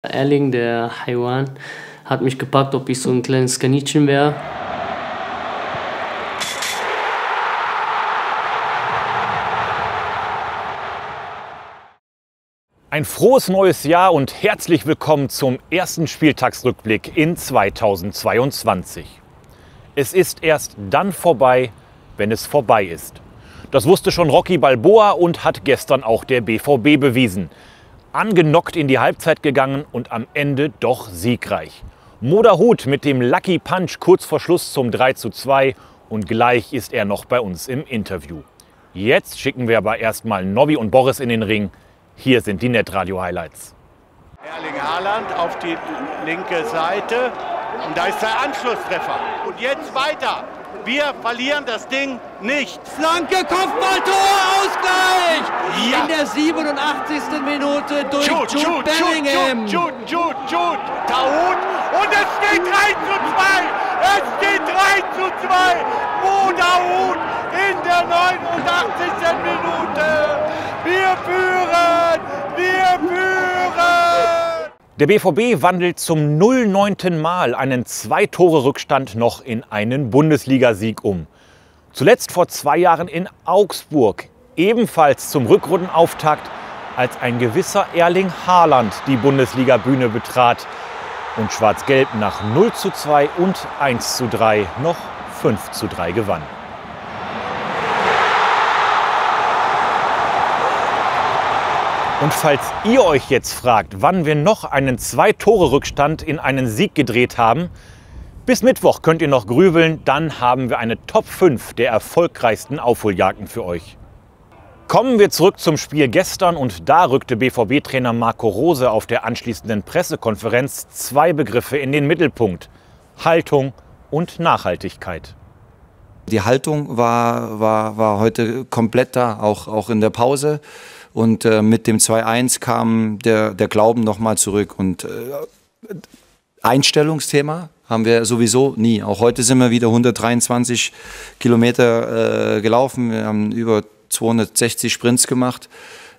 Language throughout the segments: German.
Erling, der Haiwan, hat mich gepackt, ob ich so ein kleines Kaninchen wäre. Ein frohes neues Jahr und herzlich willkommen zum ersten Spieltagsrückblick in 2022. Es ist erst dann vorbei, wenn es vorbei ist. Das wusste schon Rocky Balboa und hat gestern auch der BVB bewiesen. Angenockt in die Halbzeit gegangen und am Ende doch siegreich. Moderhut mit dem Lucky Punch kurz vor Schluss zum 3:2 und gleich ist er noch bei uns im Interview. Jetzt schicken wir aber erstmal Nobby und Boris in den Ring. Hier sind die Netradio-Highlights. Erling Haaland auf die linke Seite und da ist der Anschlusstreffer. Und jetzt weiter. Wir verlieren das Ding nicht. Flanke, Kopfballtor, Ausgleich! Ja. In der 87. Minute durch Jude Bellingham. Jude, Taut und es steht 3:2. Es steht 3:2. Moderhut in der 89. Minute. Wir führen! Der BVB wandelt zum 09. Mal einen 2-Tore-Rückstand noch in einen Bundesligasieg um. Zuletzt vor 2 Jahren in Augsburg, ebenfalls zum Rückrundenauftakt, als ein gewisser Erling Haaland die Bundesliga-Bühne betrat und Schwarz-Gelb nach 0:2 und 1:3 noch 5:3 gewann. Und falls ihr euch jetzt fragt, wann wir noch einen 2-Tore-Rückstand in einen Sieg gedreht haben, bis Mittwoch könnt ihr noch grübeln, dann haben wir eine Top 5 der erfolgreichsten Aufholjagden für euch. Kommen wir zurück zum Spiel gestern und da rückte BVB-Trainer Marco Rose auf der anschließenden Pressekonferenz 2 Begriffe in den Mittelpunkt: Haltung und Nachhaltigkeit. Die Haltung war heute komplett da, auch in der Pause. Und mit dem 2:1 kam der Glauben nochmal zurück. Und Einstellungsthema haben wir sowieso nie. Auch heute sind wir wieder 123 Kilometer gelaufen. Wir haben über 260 Sprints gemacht.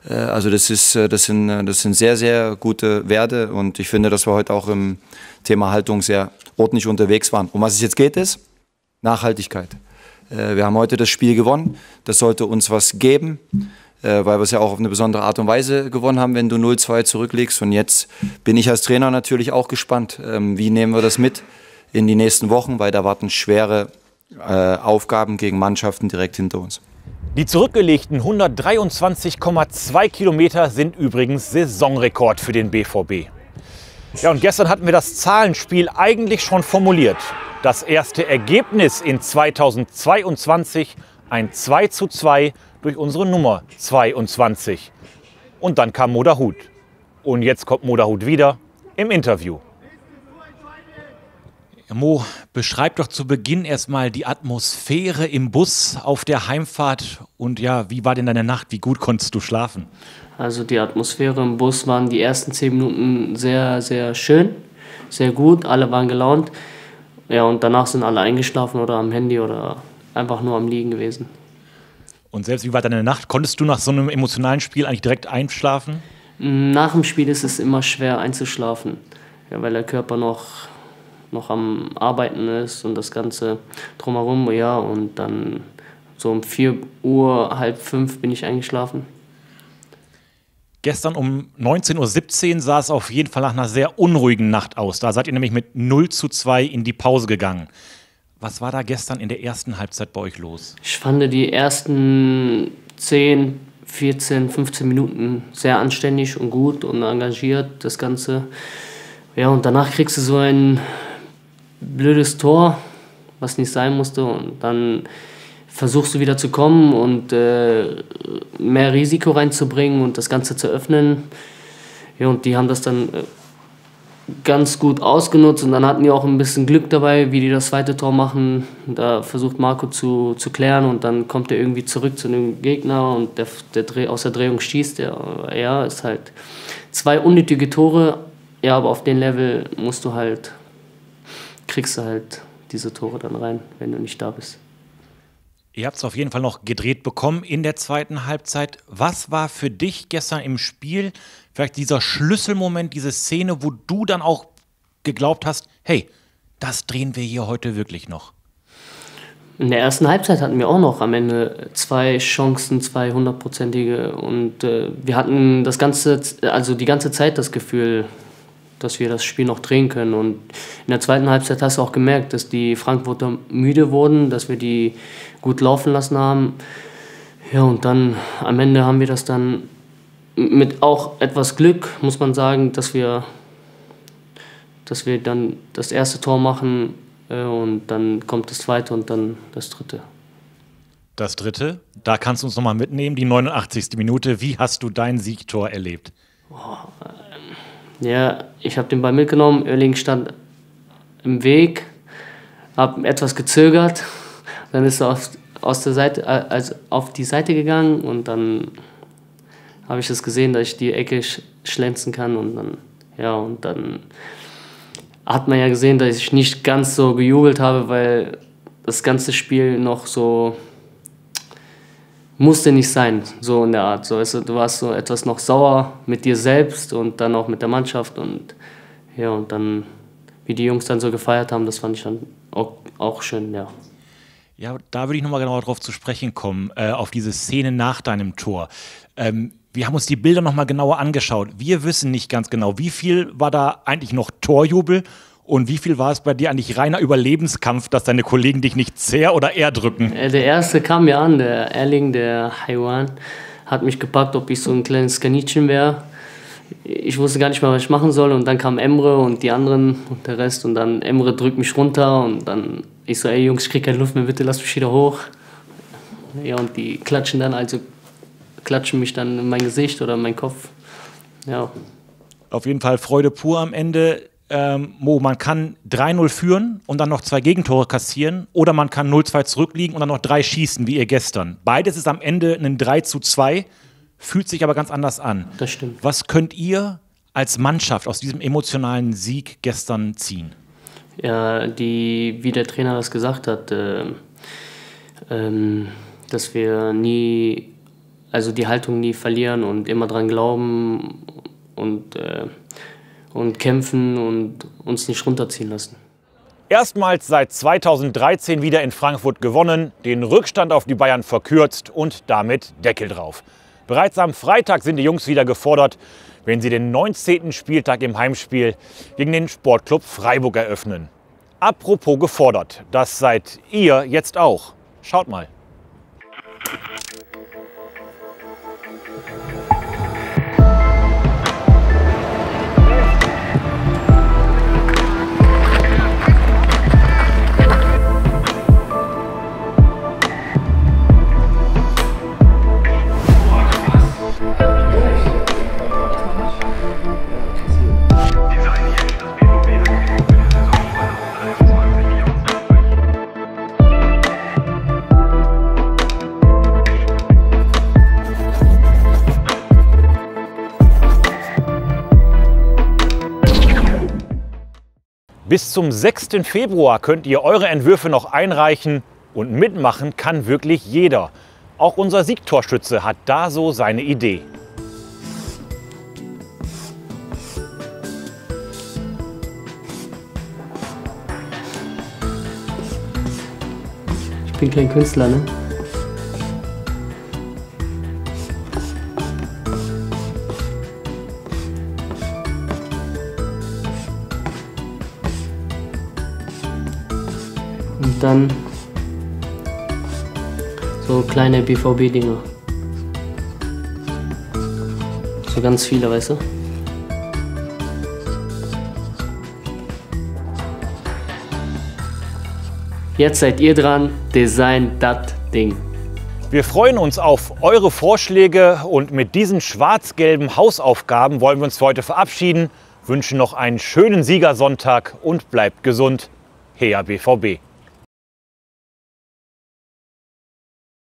Also das sind sehr, sehr gute Werte. Und ich finde, dass wir heute auch im Thema Haltung sehr ordentlich unterwegs waren. Um was es jetzt geht, ist Nachhaltigkeit. Wir haben heute das Spiel gewonnen. Das sollte uns was geben, weil wir es ja auch auf eine besondere Art und Weise gewonnen haben, wenn du 0:2 zurückliegst. Und jetzt bin ich als Trainer natürlich auch gespannt, wie nehmen wir das mit in die nächsten Wochen, weil da warten schwere Aufgaben gegen Mannschaften direkt hinter uns. Die zurückgelegten 123,2 Kilometer sind übrigens Saisonrekord für den BVB. Ja, und gestern hatten wir das Zahlenspiel eigentlich schon formuliert. Das erste Ergebnis in 2022, ein 2:2 durch unsere Nummer 22. Und dann kam Moderhut. Und jetzt kommt Moderhut wieder im Interview. Mo, beschreib doch zu Beginn erstmal die Atmosphäre im Bus auf der Heimfahrt. Und ja, wie war denn deine Nacht? Wie gut konntest du schlafen? Also die Atmosphäre im Bus waren die ersten 10 Minuten sehr, sehr schön, sehr gut. Alle waren gelaunt. Ja, und danach sind alle eingeschlafen oder am Handy oder einfach nur am Liegen gewesen. Und selbst wie war deine Nacht? Konntest du nach so einem emotionalen Spiel eigentlich direkt einschlafen? Nach dem Spiel ist es immer schwer einzuschlafen, ja, weil der Körper noch am Arbeiten ist und das Ganze drumherum. Ja, und dann so um 4 Uhr, halb 5 bin ich eingeschlafen. Gestern um 19:17 Uhr sah es auf jeden Fall nach einer sehr unruhigen Nacht aus. Da seid ihr nämlich mit 0:2 in die Pause gegangen. Was war da gestern in der ersten Halbzeit bei euch los? Ich fand die ersten 10, 14, 15 Minuten sehr anständig und gut und engagiert, das Ganze. Ja, und danach kriegst du so ein blödes Tor, was nicht sein musste. Und dann versuchst du wieder zu kommen und mehr Risiko reinzubringen und das Ganze zu öffnen. Ja, und die haben das dann ganz gut ausgenutzt und dann hatten die auch ein bisschen Glück dabei, wie die das zweite Tor machen. Da versucht Marco zu klären und dann kommt er irgendwie zurück zu dem Gegner und der aus der Drehung schießt. Ja, ist halt 2 unnötige Tore, ja, aber auf dem Level kriegst du halt diese Tore dann rein, wenn du nicht da bist. Ihr habt es auf jeden Fall noch gedreht bekommen in der zweiten Halbzeit. Was war für dich gestern im Spiel vielleicht dieser Schlüsselmoment, diese Szene, wo du dann auch geglaubt hast, hey, das drehen wir hier heute wirklich noch? In der ersten Halbzeit hatten wir auch noch am Ende 2 Chancen, 2 hundertprozentige. Und wir hatten die ganze Zeit das Gefühl, dass wir das Spiel noch drehen können. Und in der zweiten Halbzeit hast du auch gemerkt, dass die Frankfurter müde wurden, dass wir die gut laufen lassen haben. Ja, und dann am Ende haben wir das dann mit auch etwas Glück, muss man sagen, dass wir dann das erste Tor machen und dann kommt das zweite und dann das dritte. Das dritte, da kannst du uns nochmal mitnehmen, die 89. Minute. Wie hast du dein Siegtor erlebt? Ja, ich habe den Ball mitgenommen, Oerling stand im Weg, habe etwas gezögert, dann ist er auf die Seite gegangen und dann habe ich es gesehen, dass ich die Ecke schlänzen kann und dann hat man ja gesehen, dass ich nicht ganz so gejubelt habe, weil das ganze Spiel noch so musste nicht sein, so in der Art. So, also, du warst so etwas noch sauer mit dir selbst und dann auch mit der Mannschaft und dann, wie die Jungs dann so gefeiert haben, das fand ich dann auch schön, ja. Ja, da würde ich nochmal genauer drauf zu sprechen kommen, auf diese Szene nach deinem Tor. Wir haben uns die Bilder nochmal genauer angeschaut. Wir wissen nicht ganz genau, wie viel war da eigentlich noch Torjubel und wie viel war es bei dir eigentlich reiner Überlebenskampf, dass deine Kollegen dich nicht zäh oder eher drücken? Der erste kam mir an, der Erling, der Haiwan, hat mich gepackt, ob ich so ein kleines Kaninchen wäre. Ich wusste gar nicht mehr, was ich machen soll und dann kam Emre und die anderen und der Rest und dann Emre drückt mich runter und dann ich so, ey Jungs, ich krieg keine Luft mehr, bitte lasst mich wieder hoch. Ja, und die klatschen mich dann in mein Gesicht oder in meinen Kopf. Ja. Auf jeden Fall Freude pur am Ende. Mo, man kann 3-0 führen und dann noch 2 Gegentore kassieren oder man kann 0-2 zurückliegen und dann noch 3 schießen, wie ihr gestern. Beides ist am Ende ein 3-2, fühlt sich aber ganz anders an. Das stimmt. Was könnt ihr als Mannschaft aus diesem emotionalen Sieg gestern ziehen? Ja, wie der Trainer das gesagt hat, dass wir die Haltung nie verlieren und immer dran glauben und kämpfen und uns nicht runterziehen lassen. Erstmals seit 2013 wieder in Frankfurt gewonnen, den Rückstand auf die Bayern verkürzt und damit Deckel drauf. Bereits am Freitag sind die Jungs wieder gefordert, wenn sie den 19. Spieltag im Heimspiel gegen den Sportclub Freiburg eröffnen. Apropos gefordert, das seid ihr jetzt auch. Schaut mal. Bis zum 6. Februar könnt ihr eure Entwürfe noch einreichen und mitmachen kann wirklich jeder. Auch unser Siegtorschütze hat da so seine Idee. Ich bin kein Künstler, ne? Und dann so kleine BVB-Dinger. So ganz viele, weißt du? Jetzt seid ihr dran, design das Ding. Wir freuen uns auf eure Vorschläge und mit diesen schwarz-gelben Hausaufgaben wollen wir uns für heute verabschieden, wünschen noch einen schönen Siegersonntag und bleibt gesund. Her BVB.